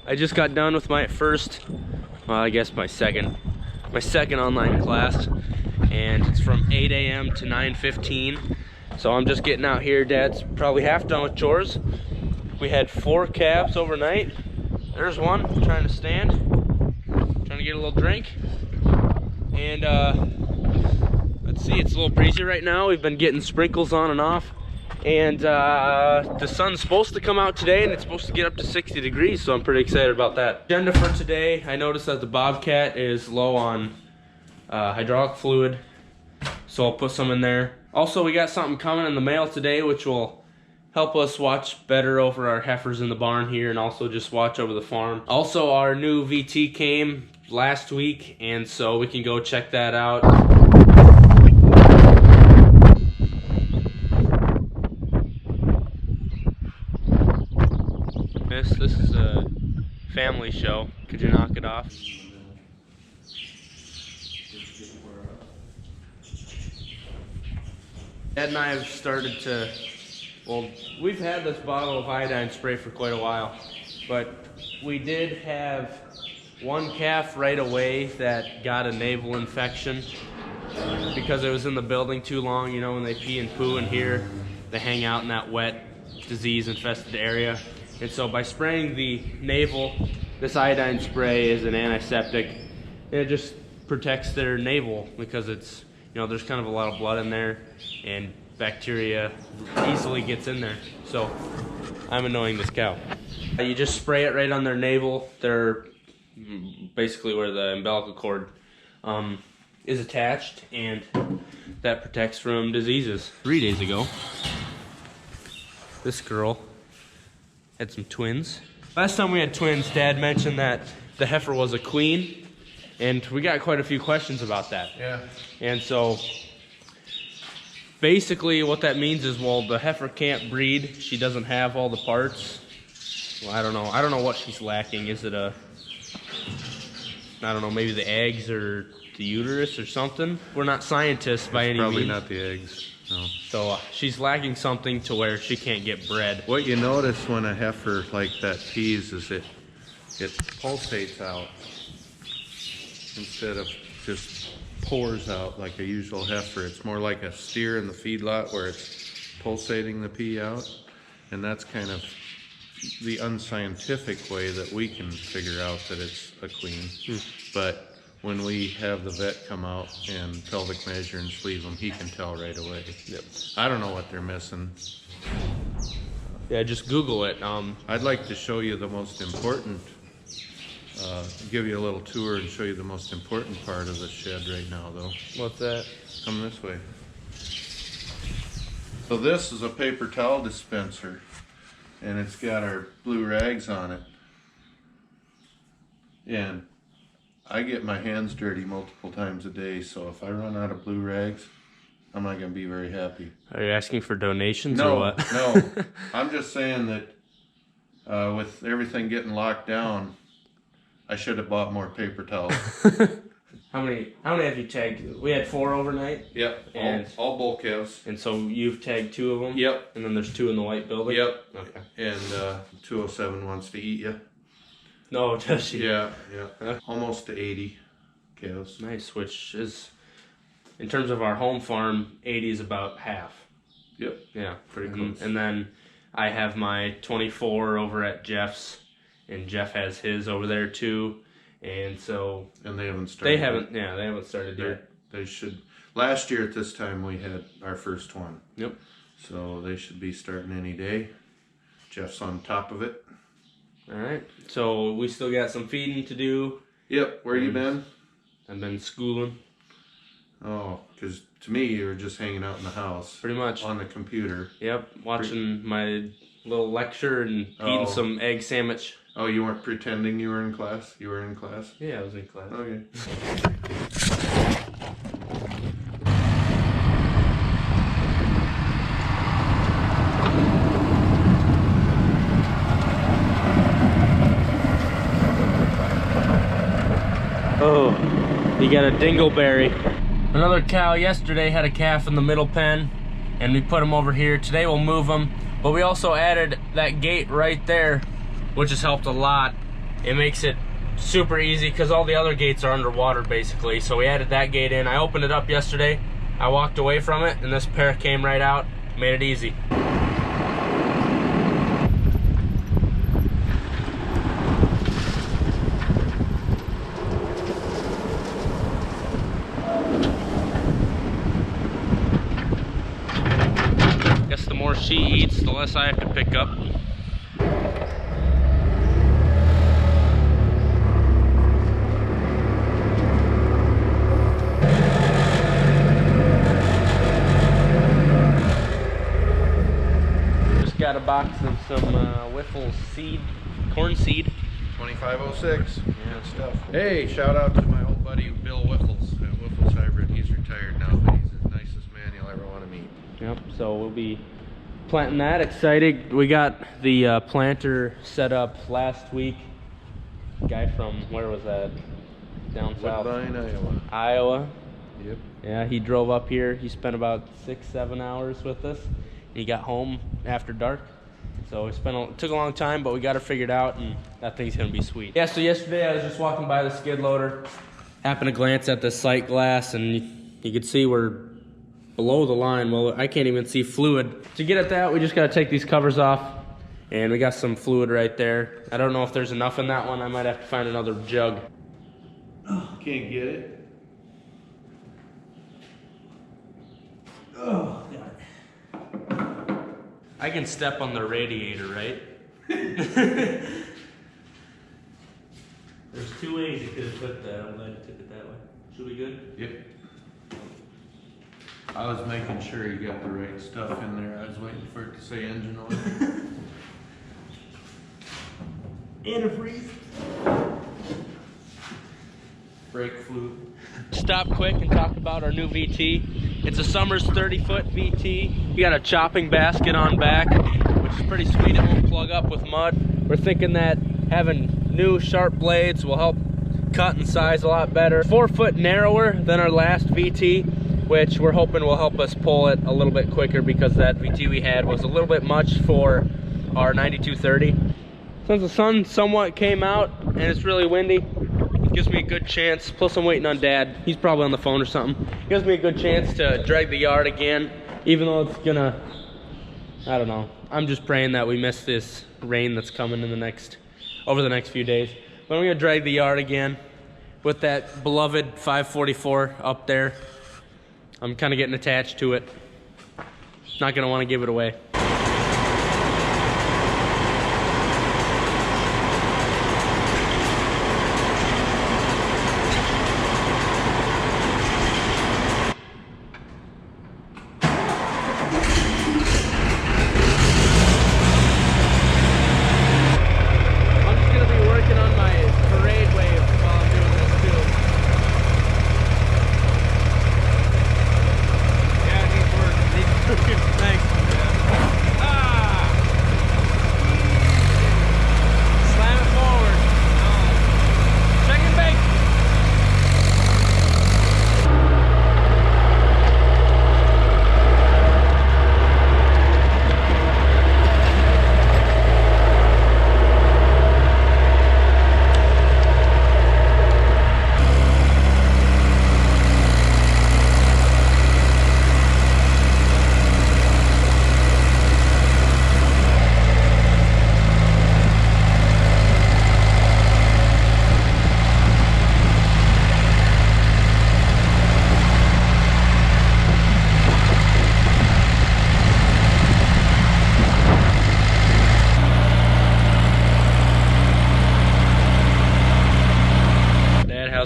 I just got done with my first, well, I guess my second online class, and it's from 8 a.m. to 9:15. So I'm just getting out here. Dad's probably half done with chores. We had 4 calves overnight. There's one trying to stand, trying to get a little drink. And let's see, it's a little breezy right now. We've been getting sprinkles on and off. And the sun's supposed to come out today, and it's supposed to get up to 60 degrees, so I'm pretty excited about that. Agenda for today, I noticed that the Bobcat is low on hydraulic fluid, so I'll put some in there. Also, we got something coming in the mail today, which will help us watch better over our heifers in the barn here, and also just watch over the farm. Also, our new VT came last week, and so we can go check that out. This is a family show. Could you knock it off? Dad and I have started to, well, we've had this bottle of iodine spray for quite a while, but we did have one calf right away that got a navel infection because it was in the building too long. You know, when they pee and poo in here, they hang out in that wet, disease-infested area. And so by spraying the navel, this iodine spray is an antiseptic, and it just protects their navel because it's, you know, there's kind of a lot of blood in there, and bacteria easily gets in there. So I'm annoying this cow. You just spray it right on their navel. They're basically where the umbilical cord is attached, and that protects from diseases. 3 days ago, this girl had some twins. Last time we had twins, Dad mentioned that the heifer was a queen, and we got quite a few questions about that. Yeah. And so basically what that means is, well, the heifer can't breed. She doesn't have all the parts. Well, I don't know what she's lacking. Is it I don't know, maybe the eggs or the uterus or something? We're not scientists by any means. Probably not the eggs. No. So she's lacking something to where she can't get bred. What you notice when a heifer like that pees is it pulsates out instead of just pours out like a usual heifer. It's more like a steer in the feedlot where it's pulsating the pee out, and that's kind of the unscientific way that we can figure out that it's a queen. But when we have the vet come out and pelvic measure and sleeve them, he can tell right away. Yep. I don't know what they're missing. Yeah, just Google it. I'd like to show you the most important, give you a little tour and show you the most important part of the shed right now, though. What's that? Come this way. So this is a paper towel dispenser, and it's got our blue rags on it. And I get my hands dirty multiple times a day, so if I run out of blue rags, I'm not going to be very happy. Are you asking for donations or what? No. I'm just saying that with everything getting locked down, I should have bought more paper towels. How many have you tagged? We had 4 overnight? Yep, and all bull calves. And so you've tagged 2 of them? Yep. And then there's 2 in the white building? Yep. Okay. And 207 wants to eat you. No, does she? Yeah. Almost to 80 calves. Nice, which is, in terms of our home farm, 80 is about half. Yep. Yeah, pretty close. And then I have my 24 over at Jeff's, and Jeff has his over there too. And so... And they haven't started. They haven't started yet. They should. Last year at this time we had our first one. Yep. So they should be starting any day. Jeff's on top of it. Alright, so we still got some feeding to do. Yep, where you been? I've been schooling. Oh, because to me you were just hanging out in the house. Pretty much. On the computer. Yep, watching my little lecture and eating some egg sandwich. Oh, you weren't pretending you were in class? You were in class? Yeah, I was in class. Okay. Oh, you got a dingleberry. Another cow yesterday had a calf in the middle pen, and we put him over here. Today we'll move him, but we also added that gate right there, which has helped a lot. It makes it super easy because all the other gates are underwater basically. So we added that gate in. I opened it up yesterday. I walked away from it, and this pair came right out, made it easy. Guess the more she eats, the less I have to pick up. Just got a box of some Wiffles seed, corn seed. 2506. Good stuff. Hey, shout out to my old buddy Bill Wiffles at Wiffles Hybrid. He's retired now, but he's the nicest man you'll ever want to meet. Yep, so we'll be planting that. Excited. We got the planter set up last week. Guy from, where was that? Down south. Woodbine, Iowa. Iowa. Yep. Yeah, he drove up here. He spent about 6-7 hours with us. He got home after dark. So it took a long time, but we got it figured out, and that thing's gonna be sweet. Yeah, so yesterday I was just walking by the skid loader, happened to glance at the sight glass, and you could see we're below the line. Well, I can't even see fluid. To get at that, we just gotta take these covers off, and we got some fluid right there. I don't know if there's enough in that one. I might have to find another jug. Can't get it. Oh, God. I can step on the radiator, right? There's 2 ways you could have put that. I'm glad you took it that way. Should we good? Yep. I was making sure you got the right stuff in there. I was waiting for it to say engine oil. Antifreeze. Brake fluid. Stop quick and talk about our new VT. It's a Summers 30-foot VT. You got a chopping basket on back, which is pretty sweet. It won't plug up with mud. We're thinking that having new sharp blades will help cut and size a lot better. 4 foot narrower than our last VT, which we're hoping will help us pull it a little bit quicker because that VT we had was a little bit much for our 9230. Since the sun somewhat came out and it's really windy, gives me a good chance, plus I'm waiting on Dad. He's probably on the phone or something. Gives me a good chance to drag the yard again, even though it's gonna, I don't know. I'm just praying that we miss this rain that's coming in over the next few days. But I'm gonna drag the yard again with that beloved 544 up there. I'm kind of getting attached to it. Not gonna want to give it away.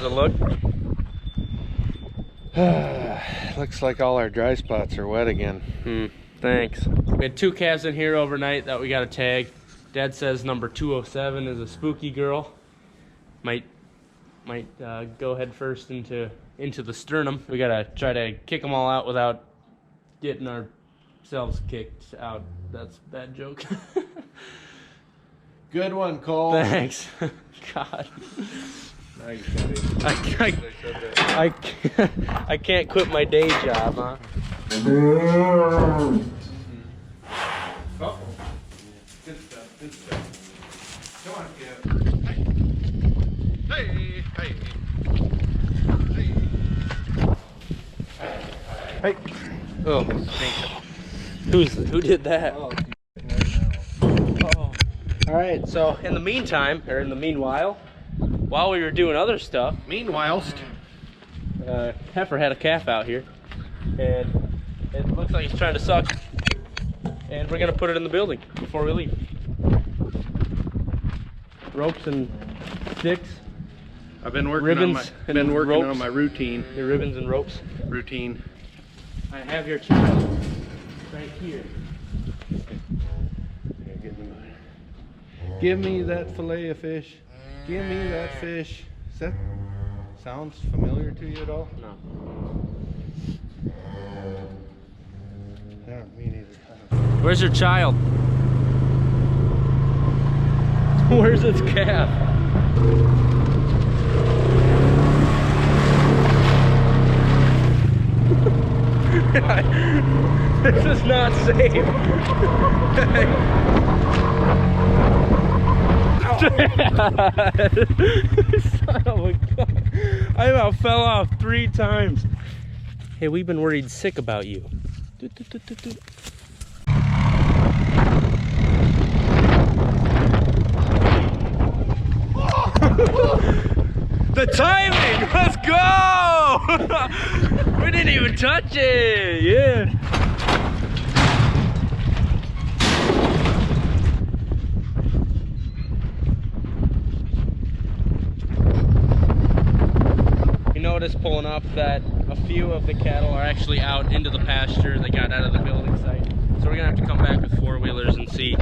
Look. Looks like all our dry spots are wet again. Thanks. We had 2 calves in here overnight that we got to tag. Dad says number 207 is a spooky girl. Might go head first into the sternum. We gotta try to kick them all out without getting ourselves kicked out. That's a bad joke. Good one, Cole. Thanks. God. Now you can't I can't quit my day job, huh? Oh, good stuff, good stuff. Come on, Kev. Hey, hey, hey, hey. Oh, who did that? Oh. All right, so in the meantime, or in the meanwhile, while we were doing other stuff, Meanwhilest, Heifer had a calf out here, and it looks like he's trying to suck, and we're gonna put it in the building before we leave. Ropes and sticks. I've been working Ribbons on my routine. Your ribbons and ropes. Routine. I have your child right here. Give me that fillet of fish. Give me that fish. Does that sounds familiar to you at all? No. Yeah, me neither. Where's your child? Where's its calf? This is not safe. Son of a gun. I about fell off 3 times. Hey, we've been worried sick about you. The timing! Let's go! We didn't even touch it! Yeah! You notice pulling up that a few of the cattle are actually out into the pasture. They got out of the building site. So we're gonna have to come back with 4-wheelers and see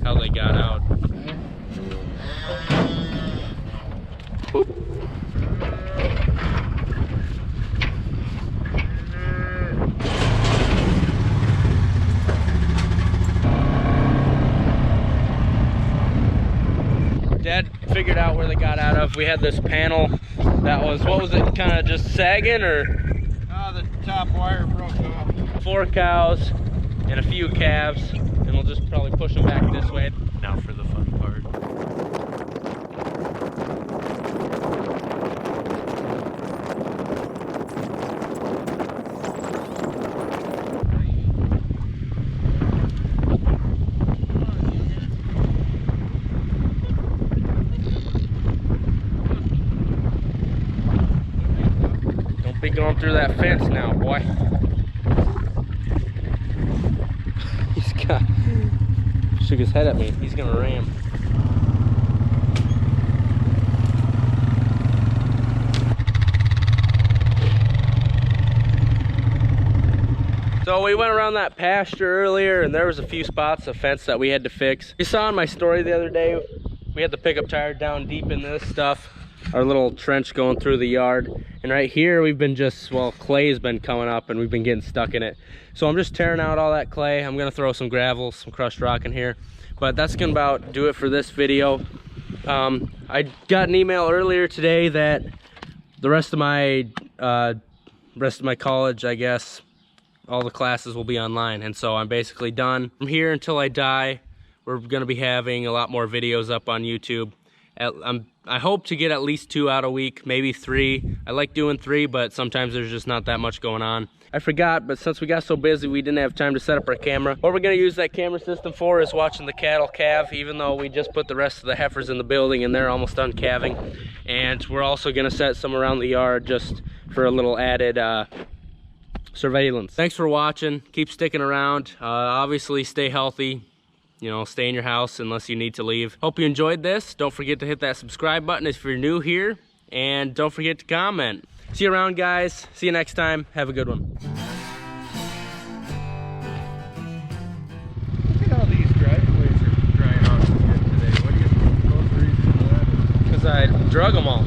how they got out. Dad figured out where they got out of. We had this panel that was, what was it, kind of just sagging, or? The top wire broke off. 4 cows and a few calves, and we'll just probably push them back this way. Now for the fun part. Don't be going through that fence now, boy. He's got, shook his head at me. He's gonna ram. So we went around that pasture earlier, and there was a few spots of fence that we had to fix. You saw in my story the other day, we had the pickup tire down deep in this stuff, our little trench going through the yard. And right here we've been just, well, clay's been coming up and we've been getting stuck in it. So I'm just tearing out all that clay. I'm gonna throw some gravel, some crushed rock in here. But that's gonna about do it for this video. I got an email earlier today that the rest of my college, I guess, all the classes will be online, and so I'm basically done. From here until I die, we're gonna be having a lot more videos up on YouTube. I hope to get at least 2 out a week, maybe 3. I like doing 3, but sometimes there's just not that much going on. I forgot, but since we got so busy, we didn't have time to set up our camera. What we're gonna use that camera system for is watching the cattle calve, even though we just put the rest of the heifers in the building and they're almost done calving. And we're also gonna set some around the yard just for a little added surveillance. Thanks for watching. Keep sticking around. Obviously stay healthy. You know, stay in your house unless you need to leave. Hope you enjoyed this. Don't forget to hit that subscribe button if you're new here, and don't forget to comment. See you around, guys. See you next time. Have a good one. Look at all these driveways are drying off here today. What do you suppose the reason for that is? Because I drug them all.